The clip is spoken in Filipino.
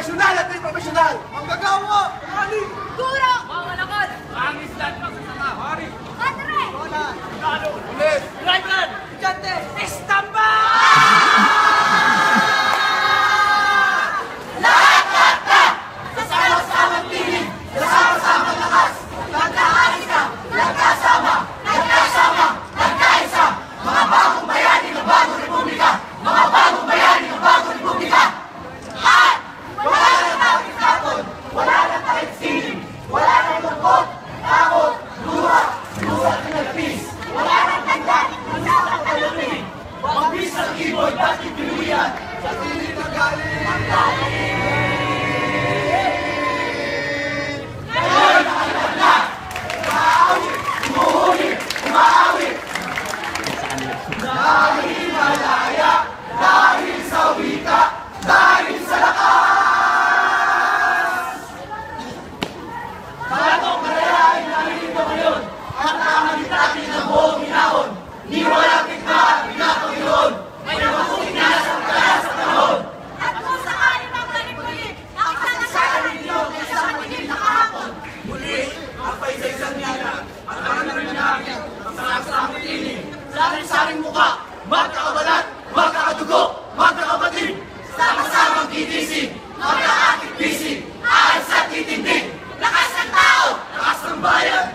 Profesional at di profesional! Manggagawa! Mali! Guro! Mga lakad! Ang islan magsasama! Mari! Padre! Wala! Lalo! Ulit! Driver! Kante! Estamba! Kasama-samang piling! Kasama-samang lakas! Magkakaisa! Nagkasama! Nagkasama! Nagkaisa! Mga bagong bayani ng bagong republika! Mga bagong bayani ng bagong republika! At wala nang tawid tapon! Wala nang takit siling! Wala nang lungkot! Takot! Luha! Luha at nagpis! Wala nang tandaan! Isang talupin! Magbis ng keyboard at ipiluyan! Sa tinig ng galing! Ang galing! Dahil malaya, dahil sa wika, dahil sa lakas! Batong karera ay naririto ngayon at nakamalitati ng buong hinahon. Di walang tikma at pinapaginoon, may mabuting na sa pagkalas sa panahon. At kung sakali magmanipuli, ang kasalanan ninyo ay sa matigil na kahapon. Muli, ang paisa-isang niyala at ang nananangin ang sarap-sarap tinig. Saring-saring muka, magkakabalat, magkakadugo, magkakapatid. Sama-samang gigising, magkakakit-bising, ayos at titindig. Lakas ng tao, lakas ng bayan,